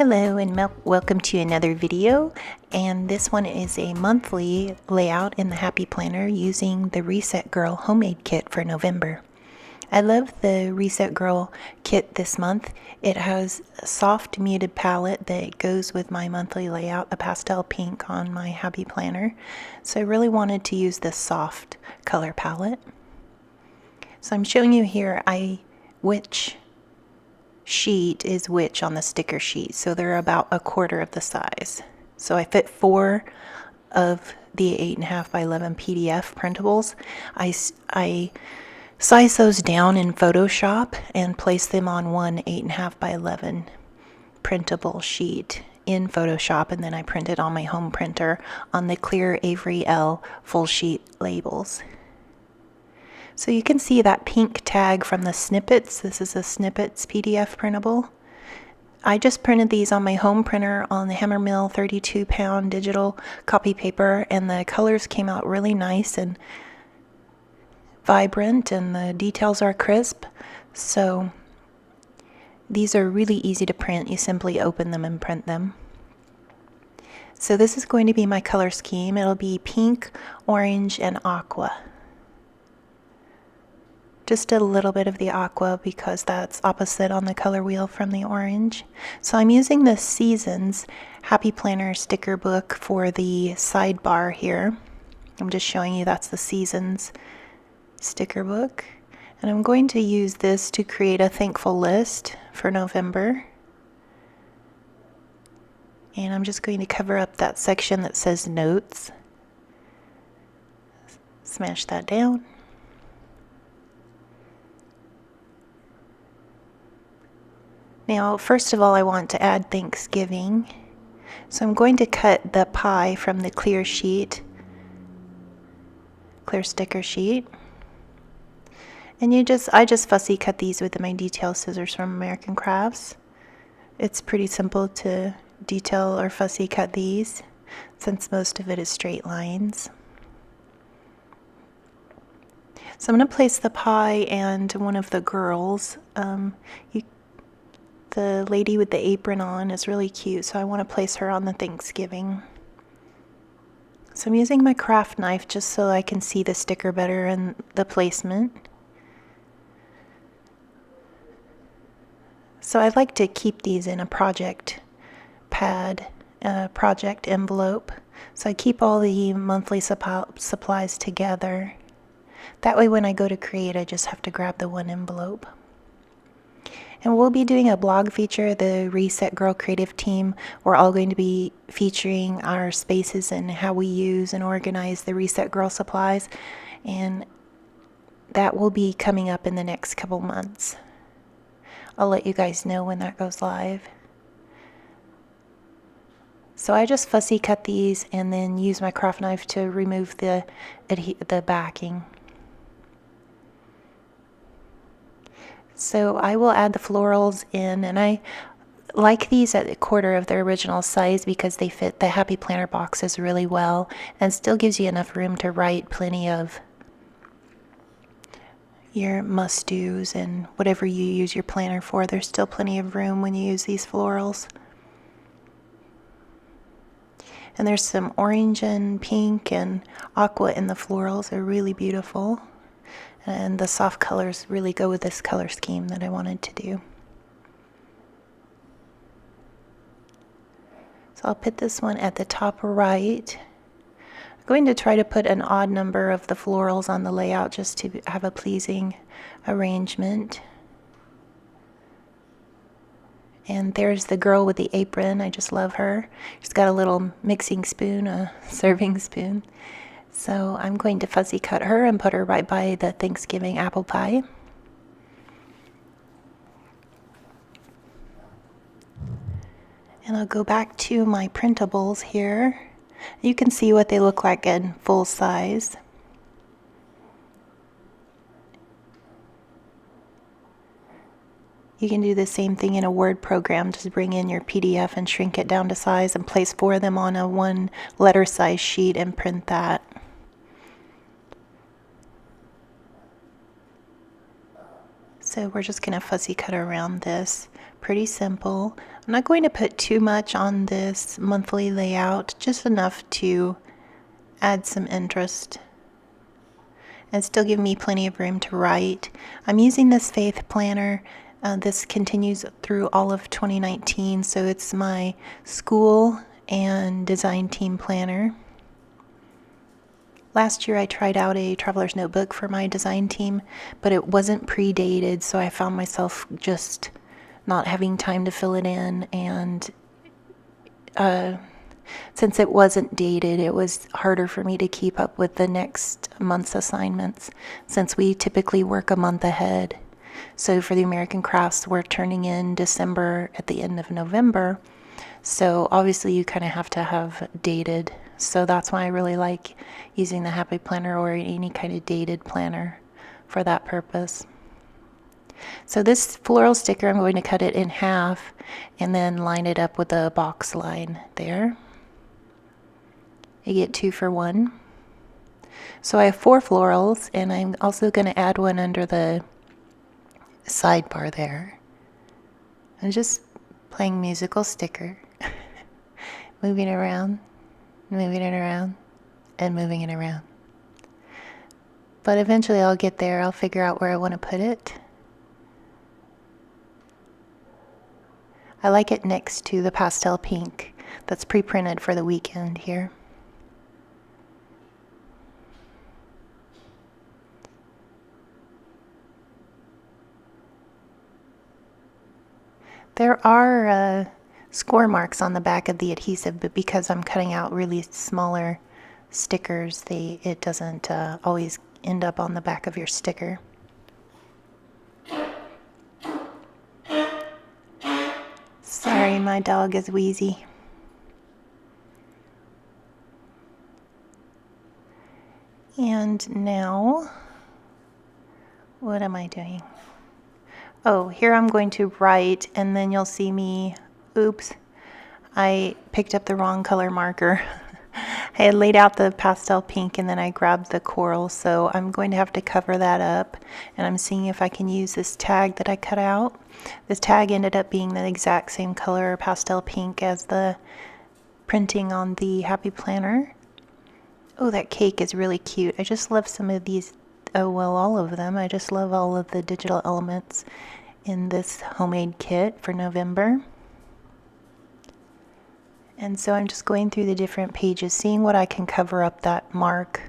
Hello and welcome to another video, and this one is a monthly layout in the Happy Planner using the Reset Girl homemade kit for November. I love the Reset Girl kit this month. It has a soft muted palette that goes with my monthly layout, a pastel pink on my Happy Planner. So I really wanted to use this soft color palette. So I'm showing you here which sheet is which on the sticker sheet, so they're about a quarter of the size. So I fit 4 of the 8.5 by 11 PDF printables. I size those down in Photoshop and place them on one 8.5 by 11 printable sheet in Photoshop, and then I print it on my home printer on the clear Avery Elle full sheet labels. So you can see that pink tag from the Snippets. This is a Snippets PDF printable. I just printed these on my home printer on the Hammermill 32-pound digital copy paper, and the colors came out really nice and vibrant, and the details are crisp. So these are really easy to print. You simply open them and print them. So this is going to be my color scheme. It'll be pink, orange, and aqua. Just a little bit of the aqua because that's opposite on the color wheel from the orange. So I'm using the Seasons Happy Planner sticker book for the sidebar here. I'm just showing you that's the Seasons sticker book. And I'm going to use this to create a thankful list for November. And I'm just going to cover up that section that says notes. Smash that down. Now, first of all, I want to add Thanksgiving. So I'm going to cut the pie from the clear sheet, clear sticker sheet. And I just fussy cut these with my detail scissors from American Crafts. It's pretty simple to detail or fussy cut these, since most of it is straight lines. So I'm going to place the pie and one of the girls. The lady with the apron on is really cute, so I want to place her on the Thanksgiving. So I'm using my craft knife just so I can see the sticker better and the placement. So I'd like to keep these in a project pad, project envelope. So I keep all the monthly supplies together. That way when I go to create, I just have to grab the one envelope. And we'll be doing a blog feature, the Reset Girl Creative Team. We're all going to be featuring our spaces and how we use and organize the Reset Girl supplies. And that will be coming up in the next couple months. I'll let you guys know when that goes live. So I just fussy cut these and then use my craft knife to remove the backing. So I will add the florals in, and I like these at a quarter of their original size because they fit the Happy Planner boxes really well and still gives you enough room to write plenty of your must-dos and whatever you use your planner for. There's still plenty of room when you use these florals. And there's some orange and pink and aqua in the florals. They're really beautiful. And the soft colors really go with this color scheme that I wanted to do. So I'll put this one at the top right. I'm going to try to put an odd number of the florals on the layout just to have a pleasing arrangement. And there's the girl with the apron. I just love her. She's got a little mixing spoon, a serving spoon. So I'm going to fuzzy cut her and put her right by the Thanksgiving apple pie. And I'll go back to my printables here. You can see what they look like in full size. You can do the same thing in a Word program. Just bring in your PDF and shrink it down to size and place 4 of them on a 1 letter size sheet and print that. So we're just going to fussy cut around this. Pretty simple. I'm not going to put too much on this monthly layout, just enough to add some interest and still give me plenty of room to write. I'm using this Faith Planner. This continues through all of 2019, so it's my school and design team planner. Last year I tried out a traveler's notebook for my design team, but it wasn't pre-dated, so I found myself just not having time to fill it in, and since it wasn't dated, it was harder for me to keep up with the next month's assignments, since we typically work a month ahead. So for the American Crafts, we're turning in December at the end of November, so obviously you kind of have to have dated. So that's why I really like using the Happy Planner or any kind of dated planner for that purpose. So this floral sticker, I'm going to cut it in half and then line it up with a box line there. You get 2 for 1. So I have 4 florals, and I'm also going to add one under the sidebar there. I'm just playing musical sticker, moving it around, moving it around, and moving it around. But eventually I'll get there. I'll figure out where I want to put it. I like it next to the pastel pink that's pre-printed for the weekend here. There are score marks on the back of the adhesive, but because I'm cutting out really smaller stickers, it doesn't always end up on the back of your sticker. Sorry, my dog is wheezy. And now, what am I doing? Oh, here I'm going to write, and then you'll see me, oops, I picked up the wrong color marker. I had laid out the pastel pink and then I grabbed the coral, so I'm going to have to cover that up, and I'm seeing if I can use this tag that I cut out. This tag ended up being the exact same color, pastel pink, as the printing on the Happy Planner. Oh, that cake is really cute. I just love some of these, oh well, all of them. I just love all of the digital elements in this homemade kit for November. And so I'm just going through the different pages, seeing what I can cover up that mark,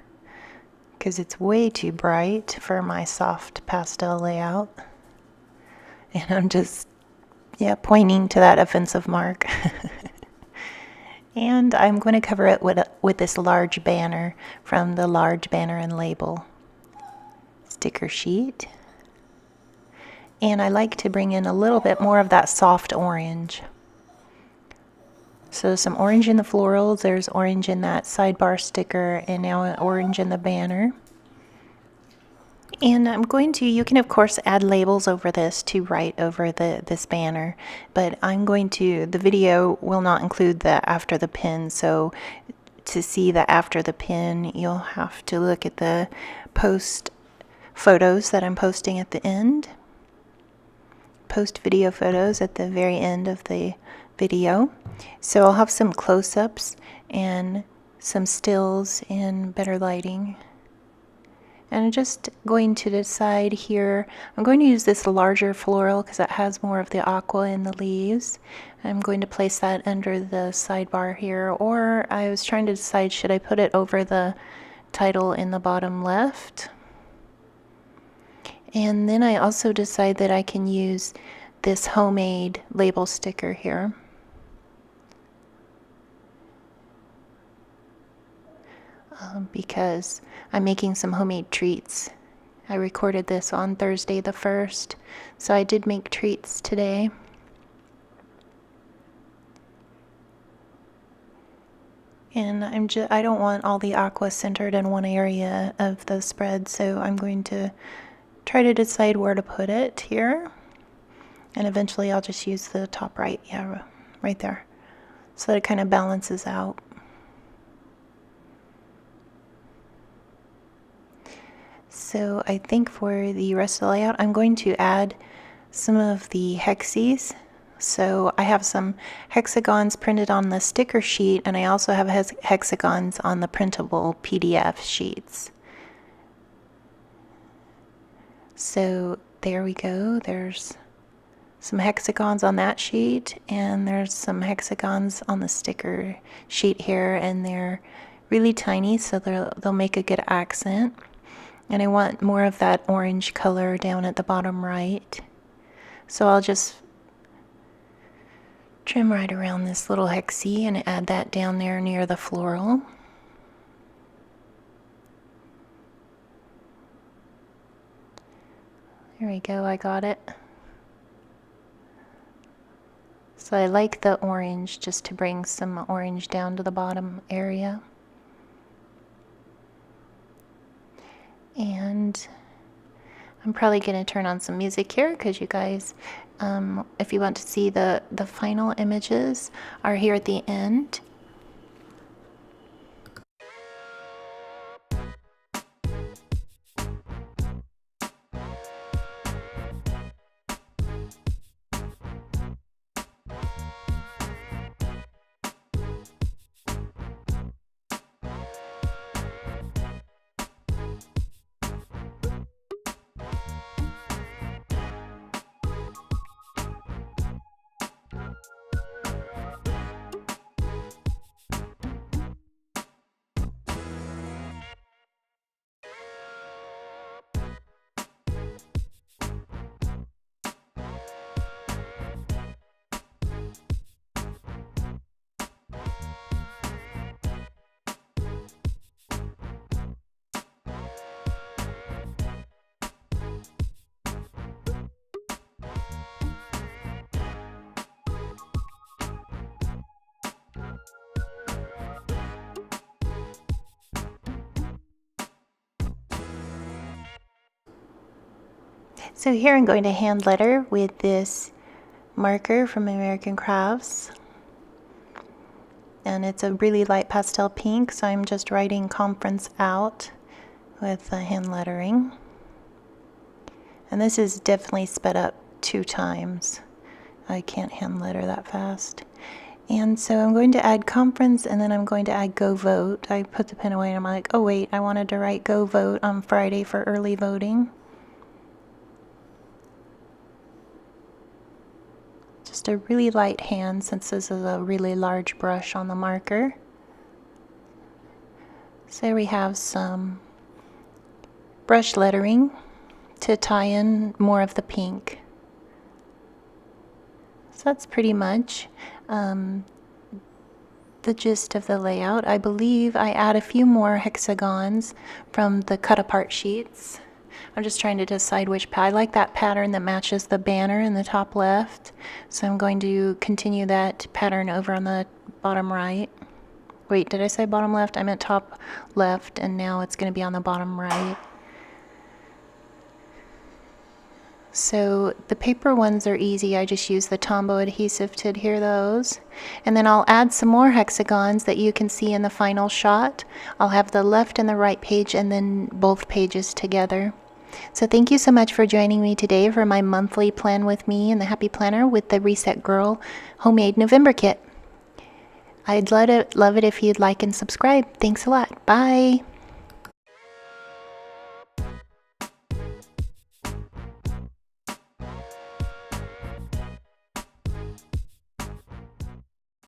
because it's way too bright for my soft pastel layout. And I'm just, pointing to that offensive mark. And I'm going to cover it with this large banner from the Large Banner and Label sticker sheet. And I like to bring in a little bit more of that soft orange. So some orange in the florals, there's orange in that sidebar sticker, and now an orange in the banner. And I'm going to, you can of course add labels over this to write over this banner, but I'm going to, the video will not include the after the pin, so to see the after the pin, you'll have to look at the post photos that I'm posting at the end. Post video photos at the very end of the video. So I'll have some close-ups and some stills in better lighting. And I'm just going to decide here, I'm going to use this larger floral because it has more of the aqua in the leaves. I'm going to place that under the sidebar here, or I was trying to decide, should I put it over the title in the bottom left? And then I also decide that I can use this homemade label sticker here. Because I'm making some homemade treats. I recorded this on Thursday the 1st, so I did make treats today. And I don't want all the aqua centered in one area of the spread, so I'm going to try to decide where to put it here. And eventually I'll just use the top right, right there, so that it kind of balances out. So I think for the rest of the layout, I'm going to add some of the hexes. So I have some hexagons printed on the sticker sheet, and I also have hexagons on the printable PDF sheets. So there we go. There's some hexagons on that sheet, and there's some hexagons on the sticker sheet here, and they're really tiny, so they'll make a good accent. And I want more of that orange color down at the bottom right. So I'll just trim right around this little hexie and add that down there near the floral. There we go, I got it. So I like the orange just to bring some orange down to the bottom area. And I'm probably going to turn on some music here because you guys, if you want to see the final images, are here at the end. So here I'm going to hand letter with this marker from American Crafts. And it's a really light pastel pink, so I'm just writing conference out with hand lettering. And this is definitely sped up 2 times. I can't hand letter that fast. And so I'm going to add conference, and then I'm going to add go vote. I put the pen away and I'm like, oh wait, I wanted to write go vote on Friday for early voting. Just a really light hand since this is a really large brush on the marker. So we have some brush lettering to tie in more of the pink. So that's pretty much the gist of the layout. I believe I add a few more hexagons from the cut apart sheets. I'm just trying to decide which I like that pattern that matches the banner in the top left. So I'm going to continue that pattern over on the bottom right. Wait, did I say bottom left? I meant top left, and now it's going to be on the bottom right. So the paper ones are easy. I just use the Tombow adhesive to adhere those. And then I'll add some more hexagons that you can see in the final shot. I'll have the left and the right page and then both pages together. So thank you so much for joining me today for my monthly Plan With Me in the Happy Planner with the Reset Girl Homemade November Kit. I'd love it if you'd like and subscribe. Thanks a lot. Bye.